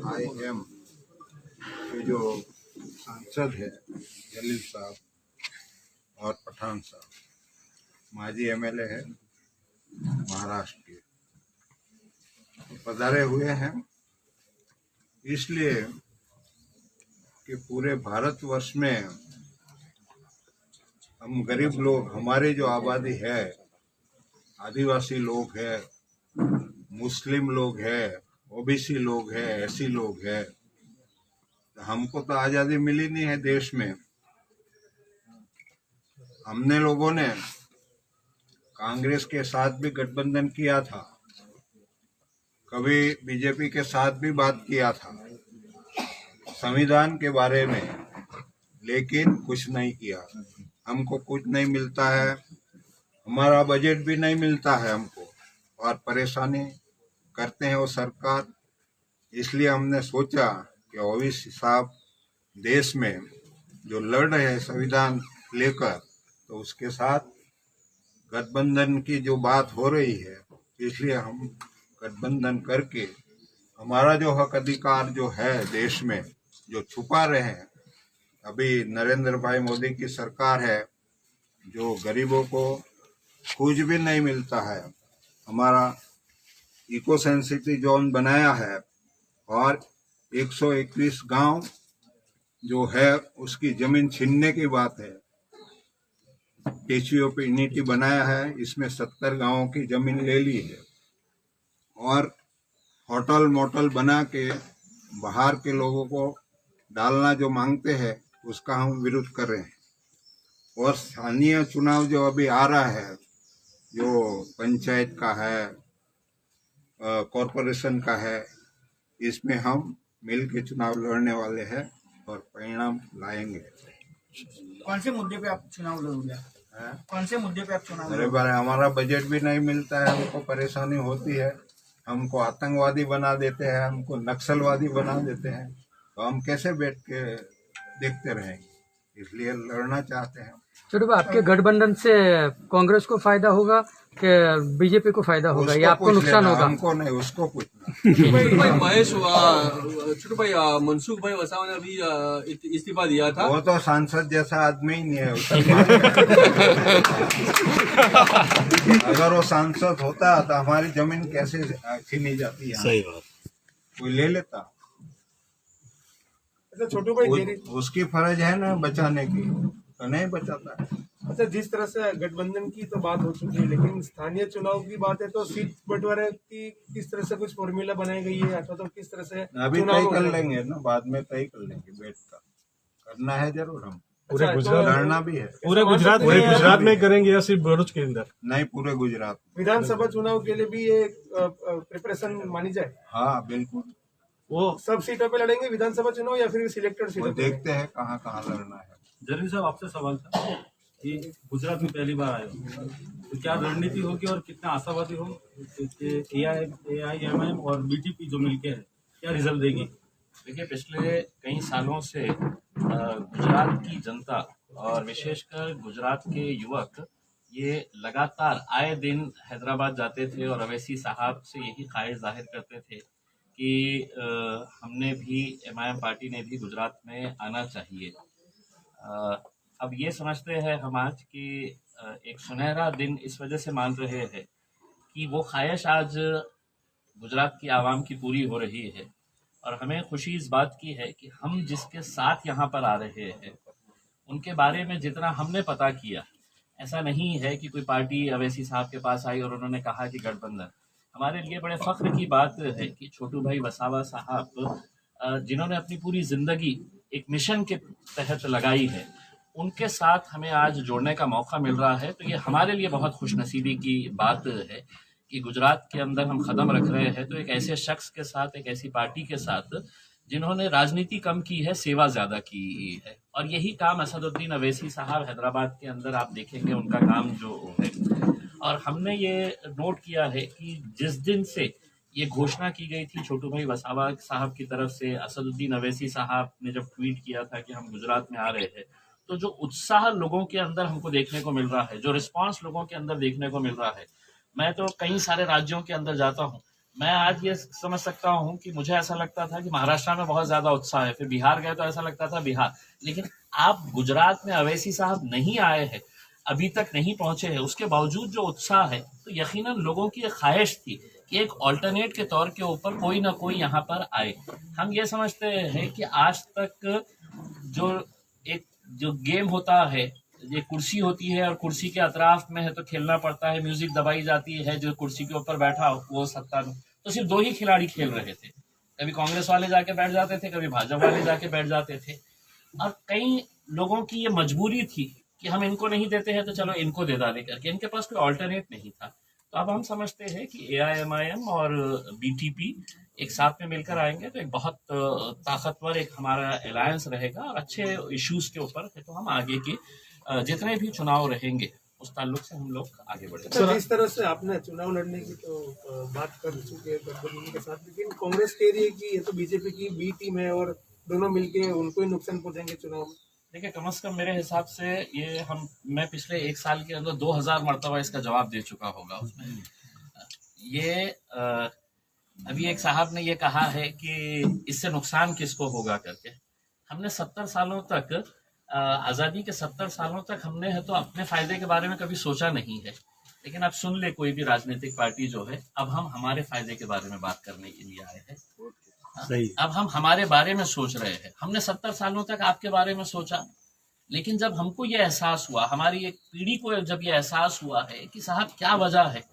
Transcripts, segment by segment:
IM के जो सांसद है जलील साहब और पठान साहब, माजी MLA है महाराष्ट्र के, पधारे हुए हैं इसलिए कि पूरे भारतवर्ष में हम गरीब लोग, हमारी जो आबादी है, आदिवासी लोग है, मुस्लिम लोग है, OBC लोग है, SC लोग है, हमको तो आज़ादी मिली नहीं है देश में। हमने लोगों ने कांग्रेस के साथ भी गठबंधन किया था, कभी बीजेपी के साथ भी बात किया था संविधान के बारे में, लेकिन कुछ नहीं किया। हमको कुछ नहीं मिलता है, हमारा बजट भी नहीं मिलता है हमको, और परेशानी करते हैं वो सरकार। इसलिए हमने सोचा कि OBC साहब देश में जो लड़ रहे हैं संविधान लेकर, तो उसके साथ गठबंधन की जो बात हो रही है, इसलिए हम गठबंधन करके हमारा जो हक अधिकार जो है देश में जो छुपा रहे हैं। अभी नरेंद्र भाई मोदी की सरकार है, जो गरीबों को कुछ भी नहीं मिलता है। हमारा इको सेंसिटिव जोन बनाया है और 121 गांव जो है उसकी जमीन छीनने की बात है। TCO पे यूनिटी बनाया है, इसमें 70 गांवों की जमीन ले ली है और होटल मोटल बना के बाहर के लोगों को डालना जो मांगते हैं उसका हम विरोध कर रहे हैं। और स्थानीय चुनाव जो अभी आ रहा है, जो पंचायत का है, कॉरपोरेशन का है, इसमें हम मिल के चुनाव लड़ने वाले हैं और परिणाम लाएंगे। कौन से मुद्दे पे आप चुनाव लड़ोगे? कौन से मुद्दे पे आप चुनाव अरे बारे, हमारा बजट भी नहीं मिलता है, हमको परेशानी होती है, हमको आतंकवादी बना देते हैं, हमको नक्सलवादी बना देते हैं, तो हम कैसे बैठ के देखते रहेंगे? इसलिए लड़ना चाहते हैं। छोटे भाई, आपके गठबंधन से कांग्रेस को फायदा होगा कि बीजेपी को फायदा होगा या आपको नुकसान होगा? हमको नहीं, उसको पूछना। छोटे भाई मनसुख भाई वसावा ने अभी इस्तीफा दिया था। वो तो सांसद जैसा आदमी ही नहीं है अगर वो सांसद होता तो हमारी जमीन कैसे छीनी जाती है? सही बात, कोई ले लेता। अच्छा छोटू भाई, उसकी फर्ज है ना बचाने की, तो नहीं बचाता है। अच्छा जिस तरह से गठबंधन की तो बात हो चुकी है, लेकिन स्थानीय चुनाव की बात है तो सीट बंटवारे की किस तरह से कुछ फॉर्मूला बनाई गई है, अथवा तो किस तरह से अभी तय कर लेंगे ना, बाद में तय कर लेंगे, बैठ कर करना है जरूर। हम पूरे गुजरात लड़ना भी है, पूरे गुजरात में करेंगे या सिर्फ भरूच के अंदर? नहीं, पूरे गुजरात। विधानसभा चुनाव के लिए भी ये प्रिपरेशन मानी जाए? हाँ बिल्कुल। वो सब सीटों पे लड़ेंगे विधानसभा चुनाव या फिर सिलेक्टेड सीटों पे? देखते हैं कहाँ कहाँ लड़ना है। जलील साहब, आपसे सवाल था कि गुजरात में पहली बार आए हो, तो क्या रणनीति होगी और कितना आशावादी हो कि AIMIM और BTP जो मिलके है क्या रिजल्ट देगी? देखिए, पिछले कई सालों से गुजरात की जनता और विशेषकर गुजरात के युवक ये लगातार आए दिन हैदराबाद जाते थे और अवैसी साहब से यही ख्वाहिश जाहिर करते थे कि हमने भी, MIM पार्टी ने भी गुजरात में आना चाहिए। अब ये समझते हैं हम आज कि एक सुनहरा दिन इस वजह से मान रहे हैं कि वो ख्वाहिश आज गुजरात की आवाम की पूरी हो रही है। और हमें खुशी इस बात की है कि हम जिसके साथ यहाँ पर आ रहे हैं उनके बारे में जितना हमने पता किया, ऐसा नहीं है कि कोई पार्टी अवैसी साहब के पास आई और उन्होंने कहा कि गठबंधन। हमारे लिए बड़े फख्र की बात है कि छोटू भाई वसावा साहब, जिन्होंने अपनी पूरी जिंदगी एक मिशन के तहत लगाई है, उनके साथ हमें आज जोड़ने का मौका मिल रहा है। तो ये हमारे लिए बहुत खुशनसीबी की बात है कि गुजरात के अंदर हम कदम रख रहे हैं तो एक ऐसे शख्स के साथ, एक ऐसी पार्टी के साथ जिन्होंने राजनीति कम की है, सेवा ज्यादा की है। और यही काम असदुद्दीन अवैसी साहब हैदराबाद के अंदर आप देखेंगे उनका काम जो है। और हमने ये नोट किया है कि जिस दिन से ये घोषणा की गई थी छोटू भाई वसावा साहब की तरफ से, असदुद्दीन अवैसी साहब ने जब ट्वीट किया था कि हम गुजरात में आ रहे हैं, तो जो उत्साह लोगों के अंदर हमको देखने को मिल रहा है, जो रिस्पांस लोगों के अंदर देखने को मिल रहा है। मैं तो कई सारे राज्यों के अंदर जाता हूँ, मैं आज ये समझ सकता हूँ कि मुझे ऐसा लगता था कि महाराष्ट्र में बहुत ज्यादा उत्साह है, फिर बिहार गए तो ऐसा लगता था बिहार, लेकिन आप गुजरात में अवैसी साहब नहीं आए हैं, अभी तक नहीं पहुंचे हैं, उसके बावजूद जो उत्साह है, तो यकीनन लोगों की एक ख्वाहिश थी कि एक ऑल्टरनेट के तौर के ऊपर कोई ना कोई यहाँ पर आए। हम ये समझते हैं कि आज तक जो गेम होता है, ये कुर्सी होती है और कुर्सी के अतराफ में है तो खेलना पड़ता है, म्यूजिक दबाई जाती है, जो कुर्सी के ऊपर बैठा वो सत्ता में, तो सिर्फ दो ही खिलाड़ी खेल रहे थे। कभी कांग्रेस वाले जाके बैठ जाते थे, कभी भाजपा वाले जाके बैठ जाते थे, और कई लोगों की ये मजबूरी थी कि हम इनको नहीं देते हैं तो चलो इनको दे डाले करके, इनके पास कोई ऑल्टरनेट नहीं था। तो अब हम समझते हैं कि AIMIM और BTP एक साथ में मिलकर आएंगे तो एक बहुत ताकतवर एक हमारा अलायंस रहेगा, और अच्छे इश्यूज के ऊपर तो हम आगे के जितने भी चुनाव रहेंगे उस ताल्लुक से हम लोग आगे बढ़ेंगे। तो जिस तरह से आपने चुनाव लड़ने की तो बात कर चुके हैं गठबंधन के साथ, लेकिन कांग्रेस कह रही है कि ये तो बीजेपी की बी टीम है और दोनों मिलके उनको ही नुकसान पहुंचाएंगे चुनाव में। देखिए, कम से कम मेरे हिसाब से ये मैं पिछले एक साल के अंदर 2000 मरतबा इसका जवाब दे चुका होगा उसमें। ये अभी एक साहब ने ये कहा है कि इससे नुकसान किसको होगा करके। हमने 70 सालों तक आज़ादी के 70 सालों तक हमने है तो अपने फायदे के बारे में कभी सोचा नहीं है, लेकिन अब सुन ले कोई भी राजनीतिक पार्टी जो है, अब हम हमारे फायदे के बारे में बात करने के लिए आए हैं। सही। अब हम हमारे बारे में सोच रहे हैं। हमने 70 सालों तक आपके बारे में सोचा, लेकिन जब हमको ये एहसास हुआ, हमारी एक पीढ़ी को जब ये एहसास हुआ है कि साहब क्या वजह है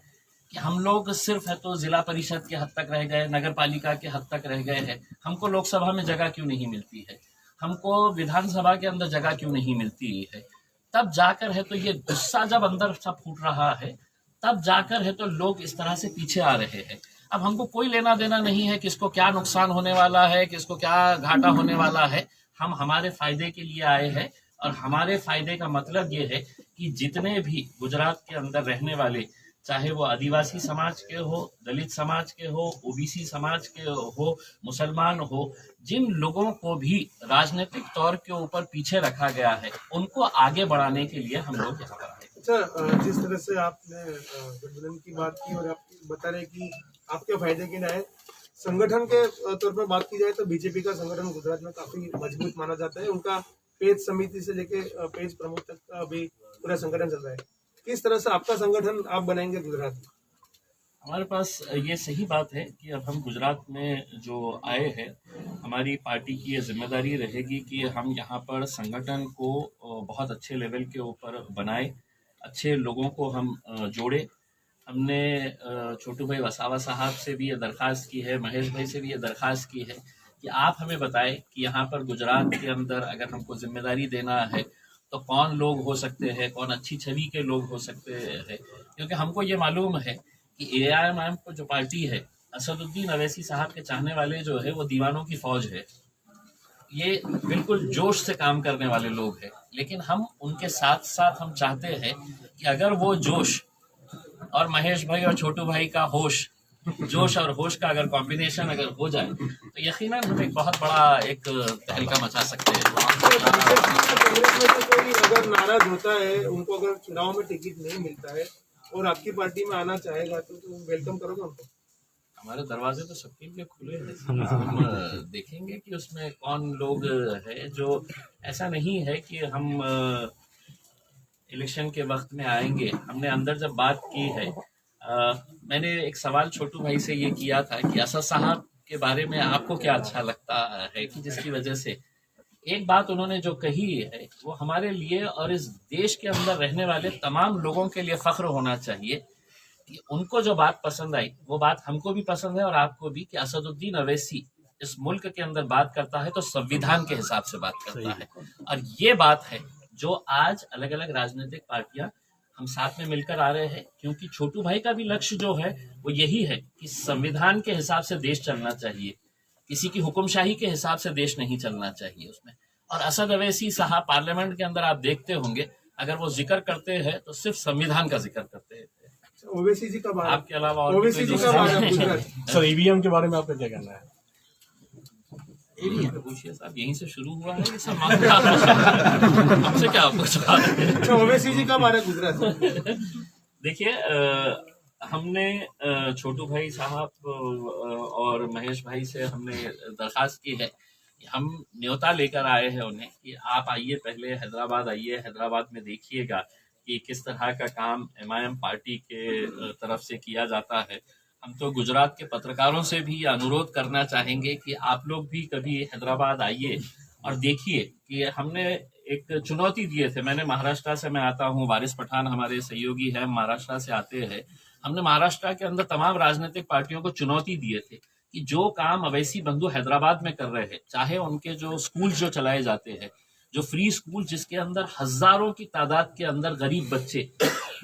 कि हम लोग सिर्फ है तो जिला परिषद के हद तक रह गए, नगर पालिका के हद तक रह गए हैं, हमको लोकसभा में जगह क्यों नहीं मिलती है, हमको विधानसभा के अंदर जगह क्यों नहीं मिलती है, तब जाकर है तो ये गुस्सा जब अंदर सब फूट रहा है, तब जाकर है तो लोग इस तरह से पीछे आ रहे हैं। अब हमको कोई लेना देना नहीं है किसको क्या नुकसान होने वाला है, किसको क्या घाटा होने वाला है। हम हमारे फायदे के लिए आए हैं, और हमारे फायदे का मतलब ये है कि जितने भी गुजरात के अंदर रहने वाले, चाहे वो आदिवासी समाज के हो, दलित समाज के हो, OBC समाज के हो, मुसलमान हो, जिन लोगों को भी राजनीतिक तौर के ऊपर पीछे रखा गया है, उनको आगे बढ़ाने के लिए हम लोग यहाँ पर आए। अच्छा, जिस तरह से आपने गठबंधन की बात की और आप बता रहे कि आपके फायदे के लिए आए, संगठन के तौर पर बात की जाए तो बीजेपी का संगठन गुजरात में काफी मजबूत माना जाता है। उनका पेज समिति से लेके पेज प्रमुख तक का अभी पूरा संगठन चल रहा है। किस तरह से आपका संगठन आप बनाएंगे गुजरात में? हमारे पास ये सही बात है कि अब हम गुजरात में जो आए हैं, हमारी पार्टी की ये जिम्मेदारी रहेगी कि हम यहाँ पर संगठन को बहुत अच्छे लेवल के ऊपर बनाए, अच्छे लोगों को हम जोड़े। हमने छोटू भाई वसावा साहब से भी ये दरख्वास्त की है, महेश भाई से भी ये दरख्वास्त की है कि आप हमें बताएं कि यहाँ पर गुजरात के अंदर अगर हमको जिम्मेदारी देना है तो कौन लोग हो सकते हैं, कौन अच्छी छवि के लोग हो सकते हैं, क्योंकि हमको ये मालूम है कि AIMIM को जो पार्टी है, असदुद्दीन अवैसी साहब के चाहने वाले जो है वो दीवानों की फौज है। ये बिल्कुल जोश से काम करने वाले लोग हैं, लेकिन हम उनके साथ साथ हम चाहते हैं कि अगर वो जोश और महेश भाई और छोटू भाई का होश, जोश और होश का अगर कॉम्बिनेशन अगर हो जाए तो यकीनन हम एक बहुत बड़ा एक तहलका मचा सकते हैं। कोई अगर नाराज होता है, उनको अगर चुनाव में टिकट नहीं मिलता है और आपकी पार्टी में आना चाहेगा तो वेलकम करोगे उनको? हमारे दरवाजे तो सबके लिए खुले हैं। हम देखेंगे कि उसमें कौन लोग हैं। जो ऐसा नहीं है कि हम इलेक्शन के वक्त में आएंगे। हमने अंदर जब बात की है, मैंने एक सवाल छोटू भाई से ये किया था कि असद साहब के बारे में आपको क्या अच्छा लगता है, कि जिसकी वजह से एक बात उन्होंने जो कही है वो हमारे लिए और इस देश के अंदर रहने वाले तमाम लोगों के लिए फख्र होना चाहिए कि उनको जो बात पसंद आई वो बात हमको भी पसंद है और आपको भी, कि असदुद्दीन अवैसी इस मुल्क के अंदर बात करता है तो संविधान के हिसाब से बात करता है। और ये बात है जो आज अलग अलग राजनीतिक पार्टियां हम साथ में मिलकर आ रहे हैं, क्योंकि छोटू भाई का भी लक्ष्य जो है वो यही है कि संविधान के हिसाब से देश चलना चाहिए, किसी की हुक्मशाही के हिसाब से देश नहीं चलना चाहिए उसमें। और असद अवैसी साहब पार्लियामेंट के अंदर आप देखते होंगे, अगर वो जिक्र करते हैं तो सिर्फ संविधान का जिक्र करते हैं। ओवैसी जी का आपके अलावा और ओवैसी जी का सर ईवीएम के बारे में आपका क्या कहना है? पूछिए साहब, यहीं से शुरू हुआ है ये सब हमसे क्या पूछा? ओवैसी जी कब आ रहे गुजरात? देखिए, हमने छोटू भाई साहब और महेश भाई से हमने दरखास्त की है कि हम न्योता लेकर आए हैं उन्हें कि आप आइए, पहले हैदराबाद आइए, हैदराबाद में देखिएगा कि किस तरह का काम एमआईएम पार्टी के तरफ से किया जाता है। हम तो गुजरात के पत्रकारों से भी अनुरोध करना चाहेंगे कि आप लोग भी कभी हैदराबाद आइए और देखिए कि हमने एक चुनौती दिए थे। मैं महाराष्ट्र से आता हूँ, वारिस पठान हमारे सहयोगी हैं, महाराष्ट्र से आते हैं। हमने महाराष्ट्र के अंदर तमाम राजनीतिक पार्टियों को चुनौती दिए थे कि जो काम अवैसी बंधु हैदराबाद में कर रहे हैं, चाहे उनके जो स्कूल जो चलाए जाते हैं, जो फ्री स्कूल जिसके अंदर हजारों की तादाद के अंदर गरीब बच्चे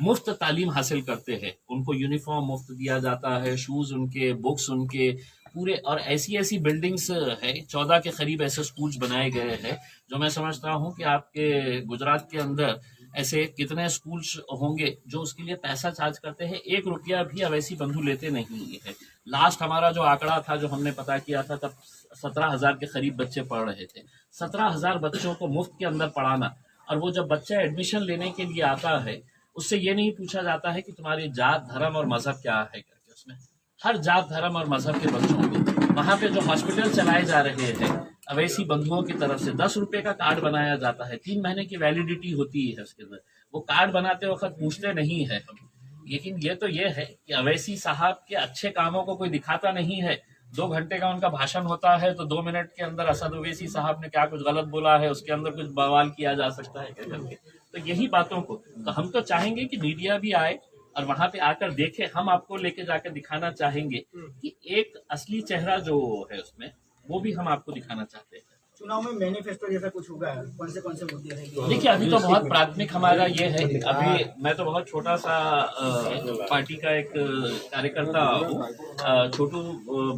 मुफ्त तालीम हासिल करते हैं, उनको यूनिफॉर्म मुफ्त दिया जाता है, शूज उनके, बुक्स उनके पूरे, और ऐसी ऐसी बिल्डिंग्स है, 14 के करीब ऐसे स्कूल्स बनाए गए हैं जो मैं समझता हूं कि आपके गुजरात के अंदर ऐसे कितने स्कूल्स होंगे जो उसके लिए पैसा चार्ज करते हैं। 1 रुपया भी अवैसी बंधु लेते नहीं है। लास्ट हमारा जो आंकड़ा था, जो हमने पता किया था, तब 17,000 के करीब बच्चे पढ़ रहे थे। 17,000 बच्चों को मुफ्त के अंदर पढ़ाना, और वो जब बच्चा एडमिशन लेने के लिए आता है उससे ये नहीं पूछा जाता है कि तुम्हारी जात, धर्म और मजहब क्या है करके, उसमें हर जात, धर्म और मजहब के बच्चों को वहाँ पे जो हॉस्पिटल चलाए जा रहे हैं अवैसी बंधुओं की तरफ से 10 रुपए का कार्ड बनाया जाता है, 3 महीने की वैलिडिटी होती है उसके अंदर। वो कार्ड बनाते वक्त पूछते नहीं है हम, लेकिन ये है कि अवैसी साहब के अच्छे कामों को कोई दिखाता नहीं है। 2 घंटे का उनका भाषण होता है तो 2 मिनट के अंदर असद ओवैसी साहब ने क्या कुछ गलत बोला है उसके अंदर कुछ बवाल किया जा सकता है क्या करके। तो यही बातों को तो हम तो चाहेंगे कि मीडिया भी आए और वहां पे आकर देखे। हम आपको लेके जाकर दिखाना चाहेंगे कि एक असली चेहरा जो है उसमें, वो भी हम आपको दिखाना चाहते हैं। चुनाव में मैनिफेस्टो जैसा कुछ होगा, कौन से मुद्दे रहेंगे? देखिए, अभी तो बहुत प्राथमिक हमारा ये है, अभी मैं तो बहुत छोटा सा पार्टी का एक कार्यकर्ता हूँ। छोटू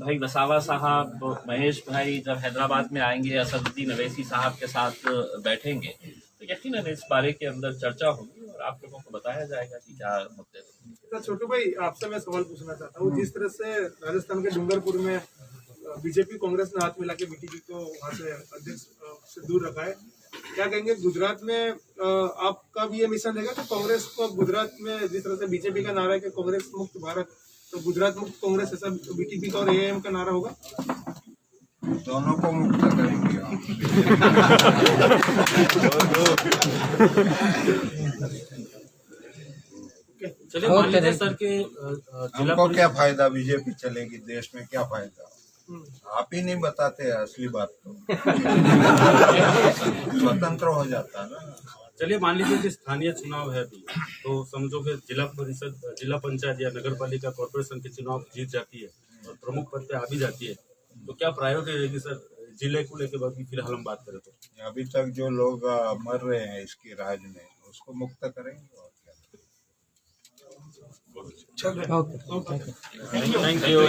भाई वसावा साहब, महेश भाई जब हैदराबाद में आएंगे, असदुद्दीन अवैसी साहब के साथ बैठेंगे तो यकीनन इस बारे के अंदर चर्चा होगी और आप लोगों को बताया जाएगा कि क्या मुद्दे हैं। तो छोटू भाई, आपसे मैं सवाल पूछना चाहता हूँ, जिस तरह से राजस्थान के डूंगरपुर में बीजेपी कांग्रेस ने हाथ मिला के बीटीपी को वहां से अध्यक्ष से दूर रखा है, क्या कहेंगे गुजरात में आपका भी ये मिशन रहेगा कि कांग्रेस को गुजरात में, जिस तरह से बीजेपी का नारा है कि कांग्रेस मुक्त भारत, तो गुजरात मुक्त कांग्रेस, ऐसा बीटीपी का और एआईएम का नारा होगा? दोनों को मुक्त करेंगे चलिए, मान लीजिए सर के हमको क्या फायदा, बीजेपी चलेगी देश में, क्या फायदा? आप ही नहीं बताते असली बात तो स्वतंत्र हो जाता ना। चलिए, मान लीजिए कि स्थानीय चुनाव है अभी, तो समझो कि जिला परिषद, जिला पंचायत या नगर पालिका कॉर्पोरेशन के चुनाव जीत जाती है और प्रमुख पद पे आ भी जाती है, तो क्या प्रायोरिटी रहेगी सर जिले को लेकर? बाकी फिलहाल हम बात करें तो अभी तक जो लोग मर रहे हैं इसकी राज में, उसको मुक्त करेंगे और क्या। ओके। Thank you.